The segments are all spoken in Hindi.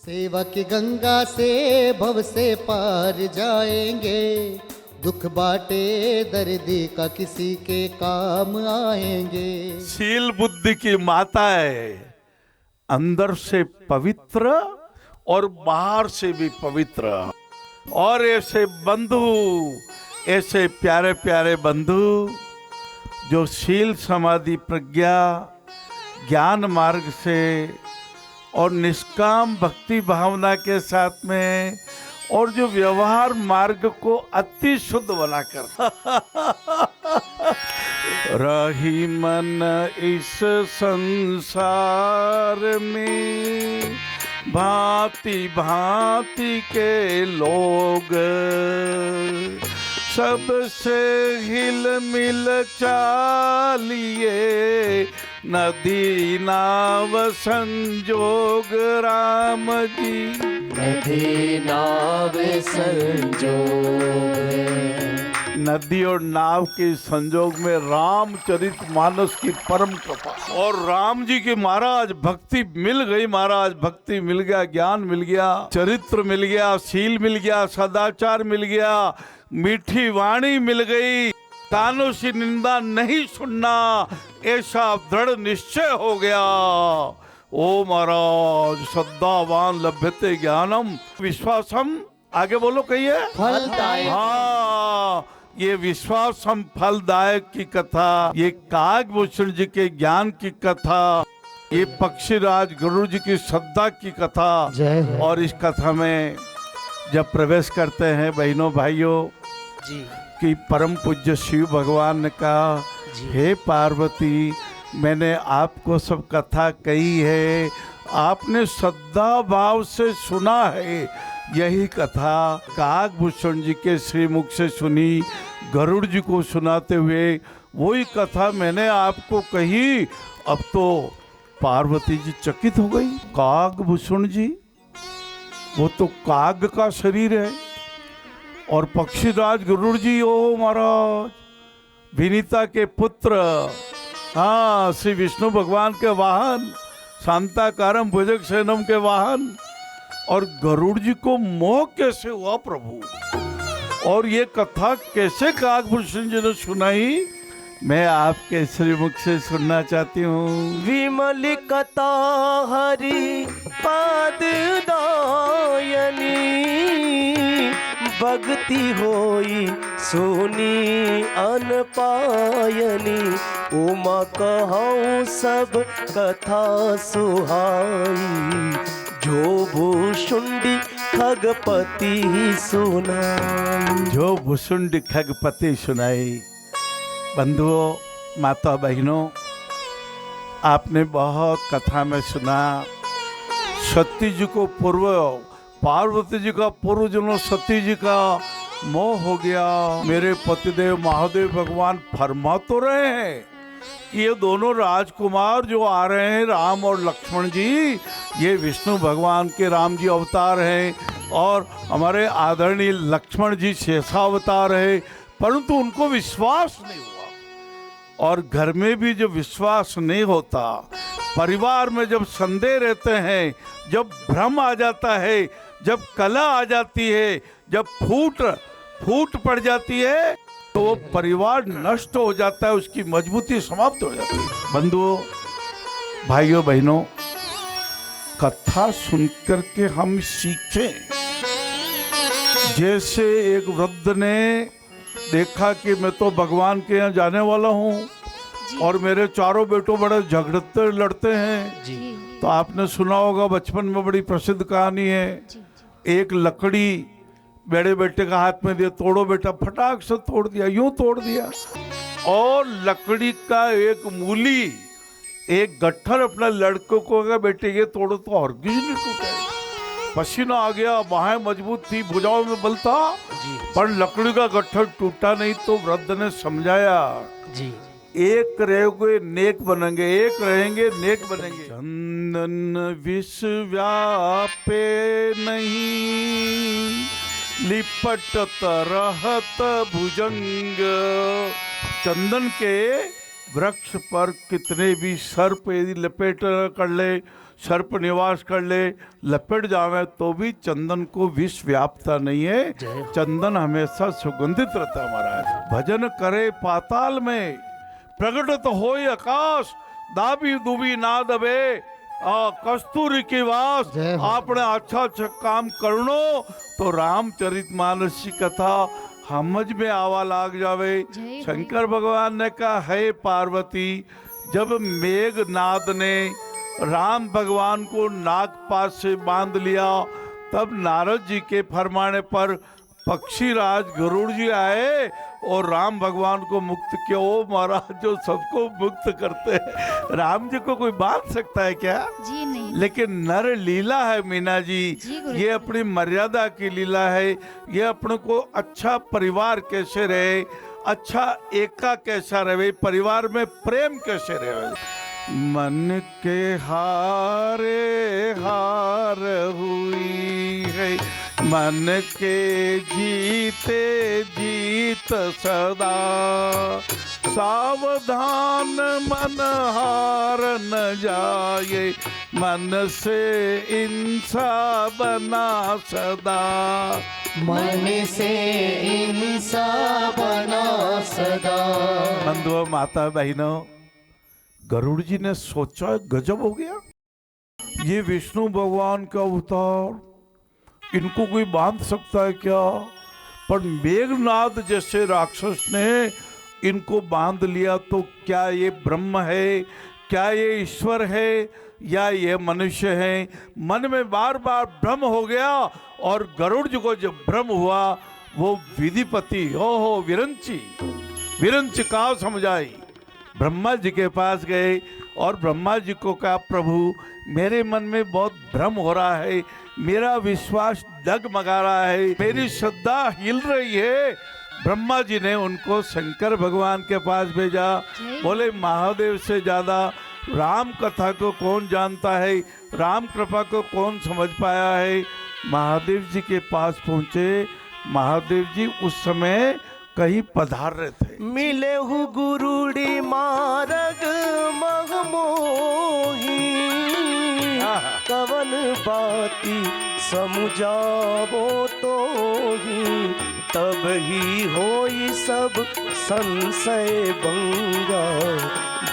सेवा की गंगा से भव से पार जाएंगे, दुख बाटे दर्दी का किसी के काम आएंगे। शील बुद्धि की माता है, अंदर से पवित्र और बाहर से भी पवित्र। और ऐसे बंधु, ऐसे प्यारे प्यारे बंधु जो शील समाधि प्रज्ञा ज्ञान मार्ग से और निष्काम भक्ति भावना के साथ में और जो व्यवहार मार्ग को अति शुद्ध बनाकर रही मन इस संसार में भांति भांति के लोग, सबसे हिल मिल चालिए नदी नाव संजोग राम जी। नदी नाव संजोग, नदी और नाव के संजोग में रामचरित मानस की परम कृपा। और राम जी की महाराज भक्ति मिल गई, महाराज भक्ति मिल गया, ज्ञान मिल गया, चरित्र मिल गया, शील मिल गया, सदाचार मिल गया, मीठी वाणी मिल गई, कानों से निंदा नहीं सुनना, ऐसा दृढ़ निश्चय हो गया। ओ महाराज श्रद्धावान लभ्यते ज्ञानम विश्वासम, आगे बोलो कहिए, फलदायक। हाँ, ये विश्वासम फलदायक की कथा, ये कागभूषण जी के ज्ञान की कथा, ये पक्षीराज गुरु जी की श्रद्धा की कथा। जय हो। और इस कथा में जब प्रवेश करते हैं बहनों भाइयों जी कि परम पूज्य शिव भगवान ने कहा, हे पार्वती मैंने आपको सब कथा कही है, आपने श्रद्धा भाव से सुना है, यही कथा कागभूषण जी के श्रीमुख से सुनी, गरुड़ जी को सुनाते हुए वही कथा मैंने आपको कही। अब तो पार्वती जी चकित हो गई, कागभूषण जी वो तो काग का शरीर है और पक्षीराज गरुड़ जी ओ महाराज विनीता के पुत्र, हाँ श्री विष्णु भगवान के वाहन, शांताकारम भुजग सेनम के वाहन, और गरुड़ जी को मोह कैसे हुआ प्रभु, और ये कथा कैसे कागभूषण जी ने सुनाई, मैं आपके श्रीमुख से सुनना चाहती हूँ। विमल कथा हरि पाद दायनी, भक्ति होई सोनी अन पायनी, उमा कहूँ सब कथा सुहाई, जो भूषुंडी खगपति सुनाई। जो भूषुंडी खगपति सुनाई। बंधुओं, माता बहनों, आपने बहुत कथा में सुना, सती जी को पूर्व, पार्वती जी का पूर्व जन्म सती जी का मोह हो गया। मेरे पतिदेव महादेव भगवान फरमा तो रहे हैं कि ये दोनों राजकुमार जो आ रहे हैं राम और लक्ष्मण जी, ये विष्णु भगवान के राम जी अवतार हैं और हमारे आदरणीय लक्ष्मण जी शेषावतार है, परंतु उनको विश्वास नहीं हुआ। और घर में भी जब विश्वास नहीं होता, परिवार में जब संदेह रहते हैं, जब भ्रम आ जाता है, जब कला आ जाती है, जब फूट पड़ जाती है, तो वो परिवार नष्ट हो जाता है, उसकी मजबूती समाप्त हो जाती है। बंधुओं, भाइयों बहनों, कथा सुनकर के हम सीखें। जैसे एक वृद्ध ने देखा कि मैं तो भगवान के यहाँ जाने वाला हूँ और मेरे चारों बेटों बड़े झगड़ते लड़ते हैं जी। तो आपने सुना होगा, बचपन में बड़ी प्रसिद्ध कहानी है। एक लकड़ी बड़े बेटे का हाथ में दिया, तोड़ो बेटा, फटाक से तोड़ दिया, यूं तोड़ दिया। और लकड़ी का एक मूली, एक गट्ठर अपने लड़कों को कहा, बेटे ये तोड़ो, तो और किसी नहीं टूटा। पसीना आ गया, बाहें मजबूत थी, भुजाओं में बल था, पर लकड़ी का गट्ठर टूटा नहीं। तो वृद्ध ने समझाया, जी, एक रहोगे नेक बनेंगे, एक रहेंगे नेक बनेंगे। चंदन विष व्यापे नहीं, लिपटत रहत भुजंग। चंदन के वृक्ष पर कितने भी सर्प यदि लपेट कर ले सर्प निवास कर ले, लपेट जावे तो भी चंदन को विष व्यापता नहीं है। चंदन हमेशा सुगंधित रहता है महाराज। भजन करे पाताल में, प्रगटत होय आकाश, दाबी दुबी ना दबे, कस्तूरी की वास। जय हो। आपने अच्छा काम करनो तो रामचरितमानस की कथा समझ में आवा लाग जावे। जय हो। शंकर भगवान ने कहा, है पार्वती, जब मेघनाद ने राम भगवान को नागपाश से बांध लिया, तब नारद जी के फरमाने पर पक्षीराज गरुड़ जी आए और राम भगवान को मुक्त किया। ओ महाराज, जो सबको मुक्त करते हैं, राम जी को कोई बांध सकता है क्या? जी नहीं। लेकिन नर लीला है मीना जी, जी गुरु ये अपनी मर्यादा की लीला है। ये अपने को अच्छा परिवार कैसे रहे, अच्छा एका कैसा रहे, परिवार में प्रेम कैसे रहे। मन के हारे हार हुई है, मन के जीते जीत सदा, सावधान मन हार न जाए, मन से इंसा बना सदा। मन से इंसा बना सदा। बंधुओं, माता बहनों, गरुड़ जी ने सोचा गजब हो गया, ये विष्णु भगवान का अवतार, इनको कोई बांध सकता है क्या? पर मेघनाद जैसे राक्षस ने इनको बांध लिया तो क्या ये ब्रह्म है, क्या ये ईश्वर है, या ये मनुष्य है? मन में बार बार भ्रम हो गया और गरुड़ जी को जब भ्रम हुआ, वो विधिपति हो विरंची का समझाई, ब्रह्मा जी के पास गए और ब्रह्मा जी को कहा, प्रभु मेरे मन में बहुत भ्रम हो रहा है, मेरा विश्वास डगमगा रहा है, मेरी श्रद्धा हिल रही है। ब्रह्मा जी ने उनको शंकर भगवान के पास भेजा। बोले, महादेव से ज्यादा राम कथा को कौन जानता है, राम कृपा को कौन समझ पाया है? महादेव जी के पास पहुंचे। महादेव जी उस समय कहीं पधार रहे थे। मिले हु गुरुड़ी मारग महमोही, कवन बाती समुझावो तो ही, तब ही होई सब संशय भंगा,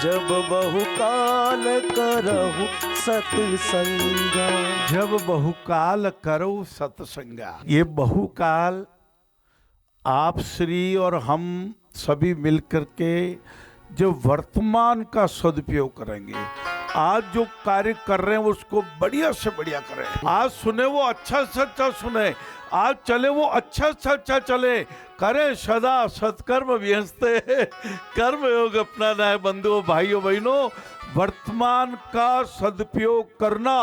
जब बहुकाल करहु सत्संगा। जब बहुकाल करो सत्संगा। ये बहुकाल आप श्री और हम सभी मिलकर के जो वर्तमान का सदुपयोग करेंगे, आज जो कार्य कर रहे हैं उसको बढ़िया से बढ़िया करें। आज सुने वो अच्छा से अच्छा सुने, आज चले वो अच्छा से अच्छा चले, करें सदा सत्कर्म व्यस्ते, कर्म योग अपनाना है। बंधुओं, भाइयों बहनों, वर्तमान का सदुपयोग करना,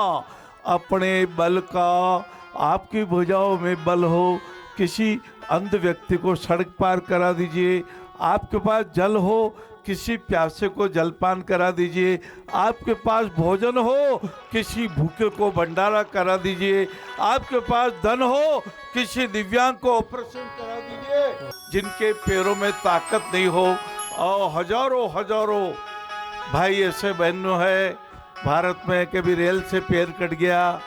अपने बल का, आपकी भुजाओं में बल हो, किसी अंध व्यक्ति को सड़क पार करा दीजिए, आपके पास जल हो, किसी प्यासे को जलपान करा दीजिए, आपके पास भोजन हो, किसी भूखे को भंडारा करा दीजिए, आपके पास धन हो, किसी दिव्यांग को ऑपरेशन करा दीजिए, जिनके पैरों में ताकत नहीं हो। और हजारों हजारों भाई ऐसे बहनों है भारत में, कभी रेल से पैर कट गया,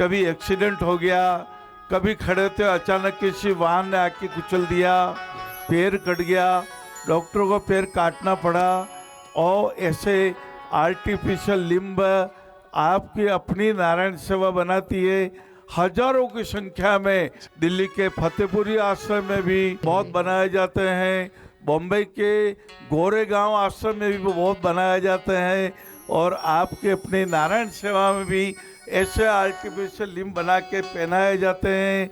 कभी एक्सीडेंट हो गया, कभी खड़े थे अचानक किसी वाहन ने आके कुचल दिया, पैर कट गया, डॉक्टरों को पैर काटना पड़ा। और ऐसे आर्टिफिशियल लिम्ब आपकी अपनी नारायण सेवा बनाती है। हजारों की संख्या में दिल्ली के फतेहपुरी आश्रम में भी बहुत बनाए जाते हैं, बॉम्बे के गोरेगांव आश्रम में भी बहुत बनाए जाते हैं, और आपके अपने नारायण सेवा में भी ऐसे आर्टिफिशियल लिम्ब बना के पहनाए जाते हैं।